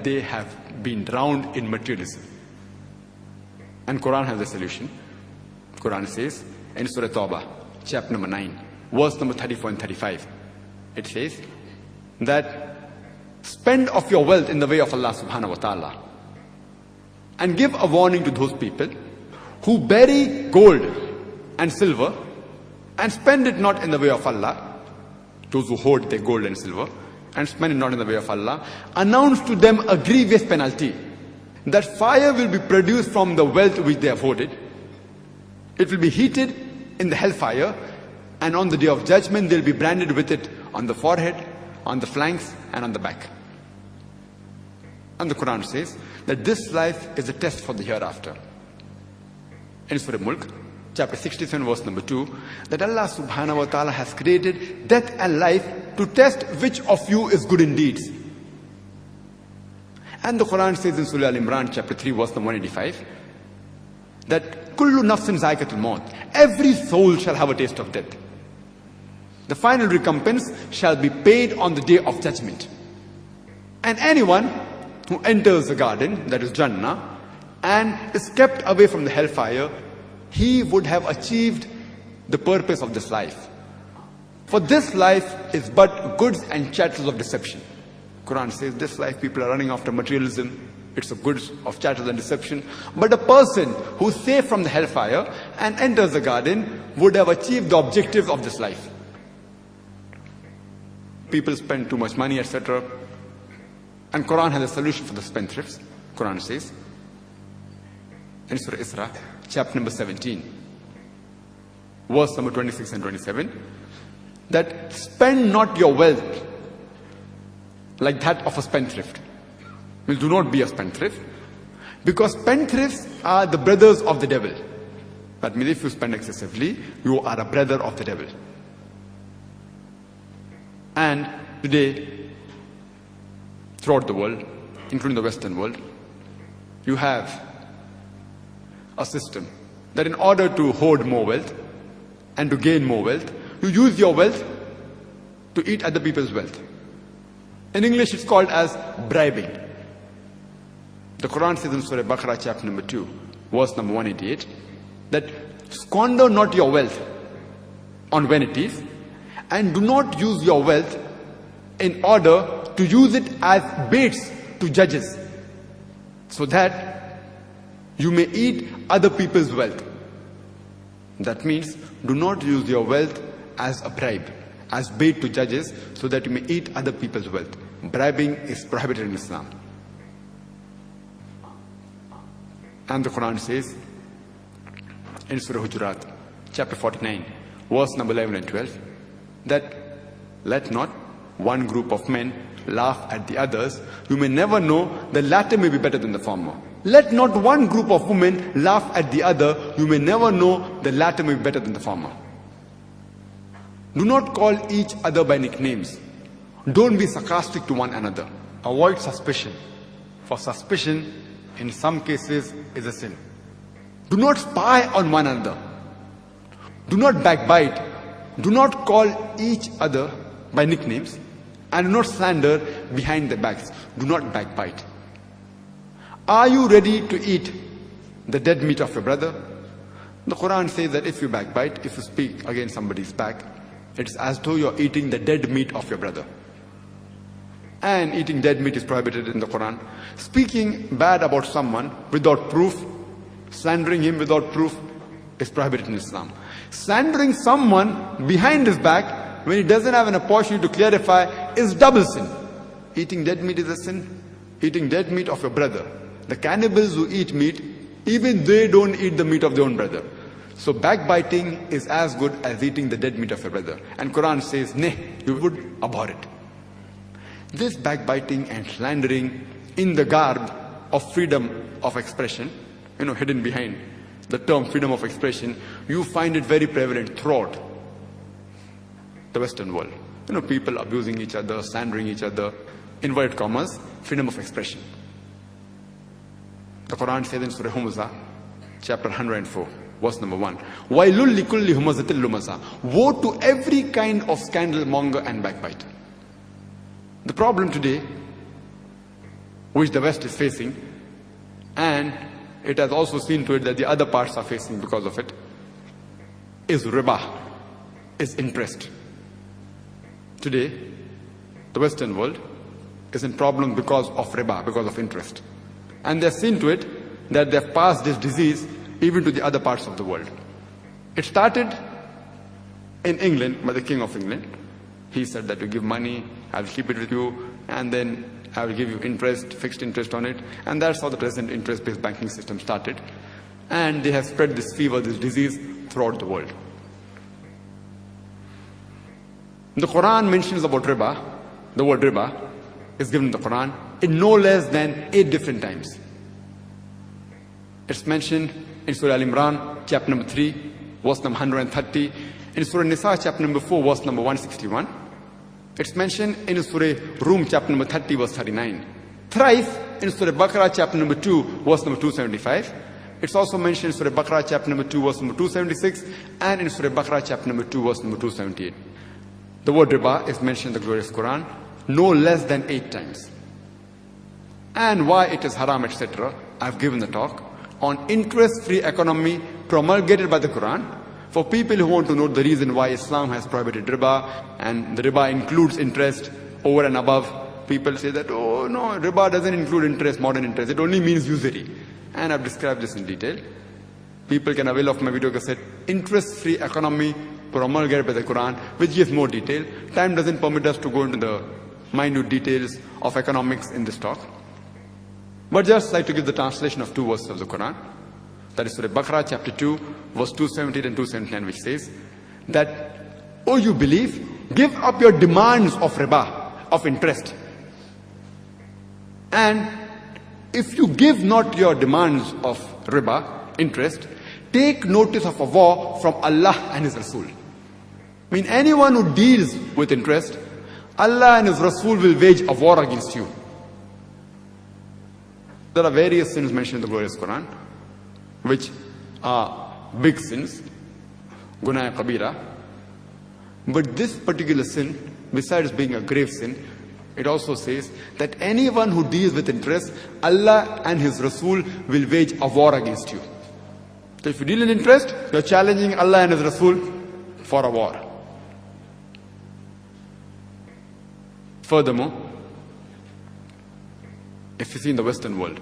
they have been drowned in materialism. And Quran has a solution. Quran says in Surah Tawbah, chapter number 9, verse number 34 and 35, it says that spend of your wealth in the way of Allah subhanahu wa ta'ala, and give a warning to those people who bury gold and silver and spend it not in the way of Allah. Those who hoard their gold and silver and spend it not in the way of Allah, announce to them a grievous penalty, that fire will be produced from the wealth which they have hoarded. It will be heated in the hellfire, and on the day of judgment they'll be branded with it on the forehead, on the flanks, and on the back. And the Quran says that this life is a test for the hereafter. In Surah Mulk, chapter 67, verse number 2, that Allah subhanahu wa ta'ala has created death and life to test which of you is good in deeds. And the Quran says in Surah Al-Imran, chapter 3, verse number 185, that kullu nafsin zaikatul maut, every soul shall have a taste of death. The final recompense shall be paid on the day of judgment. And anyone who enters the garden, that is Jannah, and is kept away from the hellfire, he would have achieved the purpose of this life. For this life is but goods and chattels of deception. Quran says this life people are running after materialism. It's a goods of chattels and deception. But a person who's safe from the hellfire and enters the garden would have achieved the objectives of this life. People spend too much money, etc. And Quran has a solution for the spendthrifts. Quran says in Surah Isra, chapter number 17, verse number 26 and 27, that spend not your wealth like that of a spendthrift. Well, do not be a spendthrift, because spendthrifts are the brothers of the devil. That means if you spend excessively, you are a brother of the devil. And today, throughout the world, including the Western world, you have a system that in order to hoard more wealth and to gain more wealth, you use your wealth to eat other people's wealth. In English, it's called as bribing. The Quran says in Surah Baqarah, chapter number 2, verse number 188, that squander not your wealth on vanities, and do not use your wealth in order to use it as baits to judges, so that you may eat other people's wealth. That means do not use your wealth as a bribe, as bait to judges, so that you may eat other people's wealth. Bribing is prohibited in Islam. And the Quran says in Surah Hujurat, chapter 49, verse number 11 and 12, that let not one group of men laugh at the others. You may never know, the latter may be better than the former. Let not one group of women laugh at the other. You may never know, the latter may be better than the former. Do not call each other by nicknames. Don't be sarcastic to one another. Avoid suspicion, for suspicion in some cases is a sin. Do not spy on one another. Do not backbite. Do not call each other by nicknames, and do not slander behind their backs. Do not backbite. Are you ready to eat the dead meat of your brother? The Quran says that if you backbite, if you speak against somebody's back, it's as though you're eating the dead meat of your brother. And eating dead meat is prohibited in the Quran. Speaking bad about someone without proof, slandering him without proof, is prohibited in Islam. Slandering someone behind his back when he doesn't have an opportunity to clarify is double sin. Eating dead meat is a sin. Eating dead meat of your brother. The cannibals who eat meat, even they don't eat the meat of their own brother. So backbiting is as good as eating the dead meat of your brother. And Quran says, nay, you would abhor it. This backbiting and slandering in the garb of freedom of expression, hidden behind the term freedom of expression, you find it very prevalent throughout the Western world. People abusing each other, slandering each other, inverted commas, freedom of expression. The Quran says in Surah Humazah, chapter 104, verse number 1, وَيْلُلْ لِكُلِّ هُمَزَةٍ لُمَزَةٍ. Woe to every kind of scandal monger and backbiter. The problem today which the West is facing, and it has also seen to it that the other parts are facing because of it, is riba, is interest. Today, the Western world is in problem because of riba, because of interest. And they've seen to it that they've passed this disease even to the other parts of the world. It started in England by the King of England. He said that you give money, I will keep it with you, and then I will give you interest, fixed interest on it. And that's how the present interest-based banking system started. And they have spread this fever, this disease throughout the world. The Quran mentions about riba. The word riba is given in the Quran in no less than 8 different times. It's mentioned in Surah Al-Imran, chapter number 3, verse number 130. In Surah Nisa, chapter number 4, verse number 161. It's mentioned in Surah Rum, chapter number 30, verse 39. Thrice in Surah Baqarah, chapter number 2, verse number 275. It's also mentioned in Surah Baqarah, chapter number 2, verse number 276, and in Surah Baqarah, chapter number 2, verse number 278. The word riba is mentioned in the glorious Quran no less than 8 times. And why it is haram, etc. I've given the talk on interest-free economy promulgated by the Quran. For people who want to know the reason why Islam has prohibited riba, and the riba includes interest over and above, people say that, oh no, riba doesn't include interest, modern interest, it only means usury. And I've described this in detail. People can avail of my video cassette, Interest-Free Economy promulgated by the Quran, which gives more detail. Time doesn't permit us to go into the minute details of economics in this talk. But just like to give the translation of 2 verses of the Quran. That is Surah Baqarah chapter 2, verse 278 and 279, which says that, oh, you believe, give up your demands of riba, of interest. And if you give not your demands of riba, interest, take notice of a war from Allah and His Rasul. I mean, anyone who deals with interest, Allah and His Rasul will wage a war against you. There are various sins mentioned in the glorious Quran, which are big sins, Gunaya Kabira. But this particular sin, besides being a grave sin, it also says that anyone who deals with interest, Allah and His Rasul will wage a war against you. So if you deal in interest, you are challenging Allah and His Rasul for a war. Furthermore, if you see in the Western world,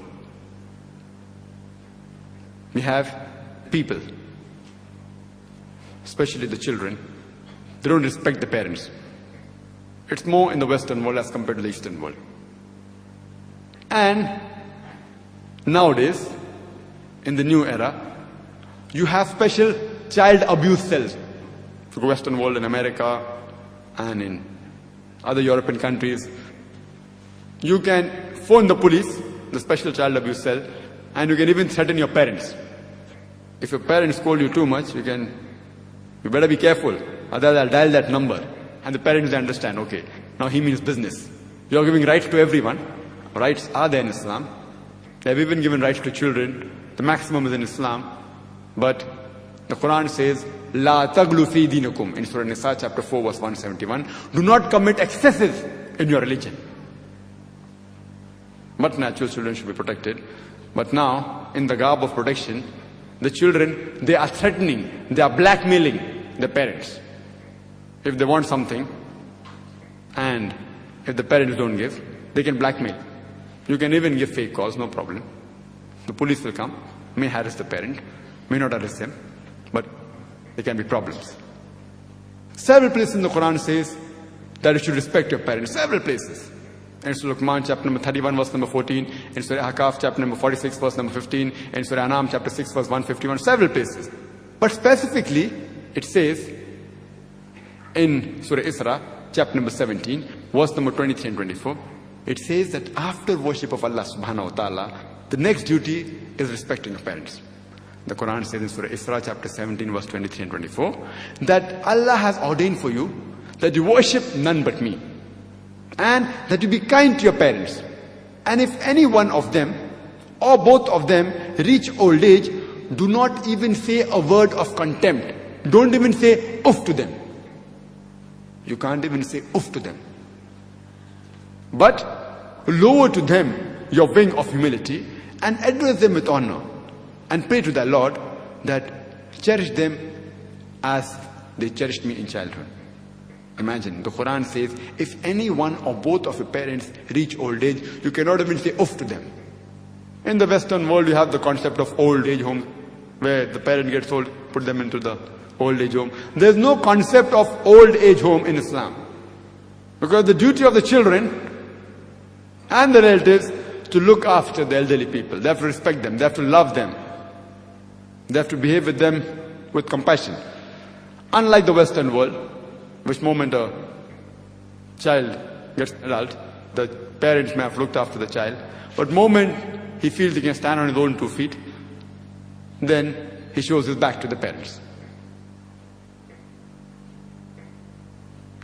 we have people, especially the children, they don't respect the parents. It's more in the Western world as compared to the Eastern world. And nowadays, in the new era, you have special child abuse cells. For the Western world, in America and in other European countries, you can phone the police, the special child abuse cell, and you can even threaten your parents. If your parents scold you too much, you better be careful, otherwise I'll dial that number. And the parents understand, okay, now he means business. You're giving rights to everyone. Rights are there in Islam. They have even given rights to children. The maximum is in Islam. But the Quran says, La taglu fi dinakum, in Surah Nisa chapter 4 verse 171. Do not commit excesses in your religion. But natural children should be protected. But now, in the garb of protection, the children, they are threatening, they are blackmailing their parents. If they want something, and if the parents don't give, they can blackmail. You can even give fake calls, no problem. The police will come, may harass the parent, may not arrest them, but there can be problems. Several places in the Quran says that you should respect your parents. Several places. In Surah Luqman, chapter number 31, verse number 14. In Surah Ahqaf, chapter number 46, verse number 15. In Surah Anam, chapter 6, verse 151. Several places. But specifically, it says in Surah Isra, chapter number 17, verse number 23 and 24. It says that after worship of Allah subhanahu wa ta'ala, the next duty is respecting your parents. The Quran says in Surah Isra, chapter 17, verse 23 and 24, that Allah has ordained for you that you worship none but me, and that you be kind to your parents. And if any one of them, or both of them, reach old age, do not even say a word of contempt. Don't even say oof to them. You can't even say oof to them. But lower to them your wing of humility and address them with honor and pray to the Lord that cherish them as they cherished me in childhood. Imagine, the Quran says, if any one or both of your parents reach old age, you cannot even say oof to them. In the Western world, you have the concept of old age home, where the parent gets old, put them into the old age home. There's no concept of old age home in Islam. Because the duty of the children and the relatives to look after the elderly people. They have to respect them. They have to love them. They have to behave with them with compassion. Unlike the Western world, which moment a child gets adult, the parents may have looked after the child. But moment he feels he can stand on his own 2 feet, then he shows his back to the parents.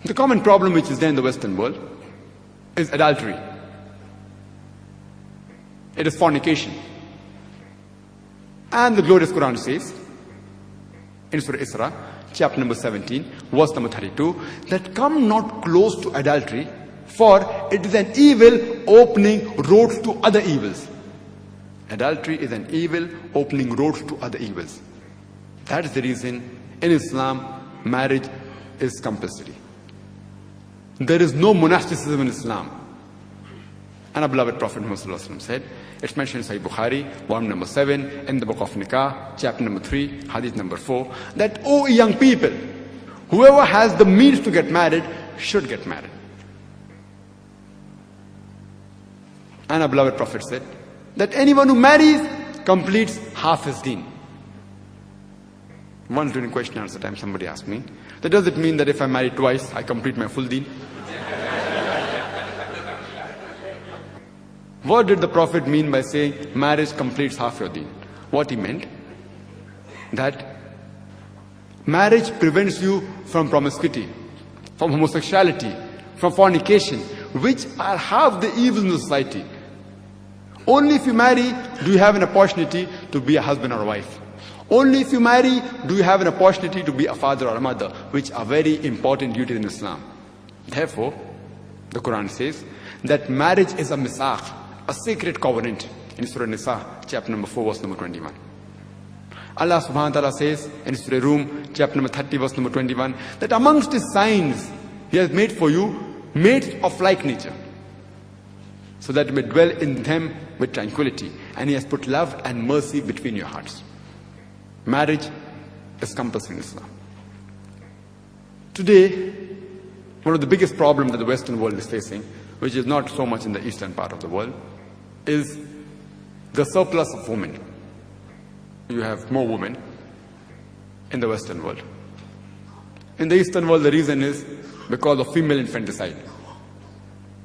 The common problem which is there in the Western world is adultery. It is fornication. And the glorious Quran says, in Surah Isra, chapter number 17, verse number 32, that come not close to adultery, for it is an evil opening roads to other evils. Adultery is an evil opening roads to other evils. That is the reason in Islam, marriage is compulsory. There is no monasticism in Islam. And our beloved Prophet Muhammad said, it's mentioned in Sahih Bukhari, volume number 7, in the book of Nikah, chapter number 3, hadith number 4, that, O young people, whoever has the means to get married should get married. And our beloved Prophet said that anyone who marries completes half his deen. Once during question and answer time, somebody asked me, that does it mean that if I marry twice, I complete my full deen? What did the Prophet mean by saying marriage completes half your deen? What he meant, that marriage prevents you from promiscuity, from homosexuality, from fornication, which are half the evils in the society. Only if you marry do you have an opportunity to be a husband or a wife. Only if you marry do you have an opportunity to be a father or a mother, which are very important duties in Islam. Therefore, the Quran says that marriage is a misaq, a sacred covenant, in Surah Nisa, chapter number 4, verse number 21. Allah subhanahu wa ta'ala says in Surah Rum, chapter number 30, verse number 21, that amongst his signs he has made for you mates of like nature, so that you may dwell in them with tranquility, and he has put love and mercy between your hearts. Marriage is compulsory in Islam. Today, one of the biggest problems that the Western world is facing, which is not so much in the eastern part of the world, is the surplus of women. You have more women in the Western world. In the Eastern world, the reason is because of female infanticide.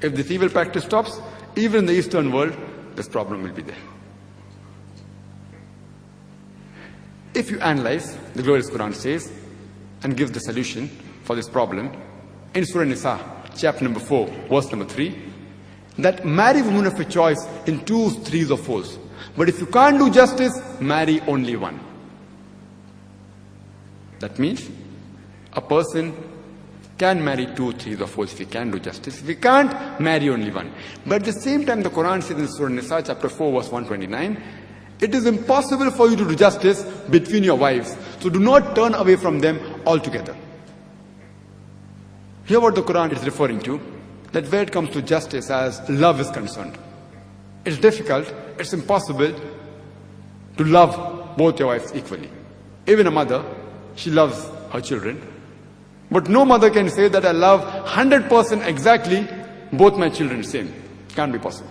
If this evil practice stops, even in the Eastern world, this problem will be there. If you analyze, the glorious Quran says, and gives the solution for this problem, in Surah Nisa, chapter number 4, verse number 3, that marry women of your choice in 2s, 3s or 4s. But if you can't do justice, marry only one. That means a person can marry 2, 3s or 4s if he can do justice. If he can't, marry only one. But at the same time, the Quran says in Surah Nisa, chapter 4, verse 129, it is impossible for you to do justice between your wives. So do not turn away from them altogether. Here what the Quran is referring to, that where it comes to justice as love is concerned, it's difficult, it's impossible to love both your wives equally. Even a mother, she loves her children. But no mother can say that I love 100% exactly both my children same. Can't be possible.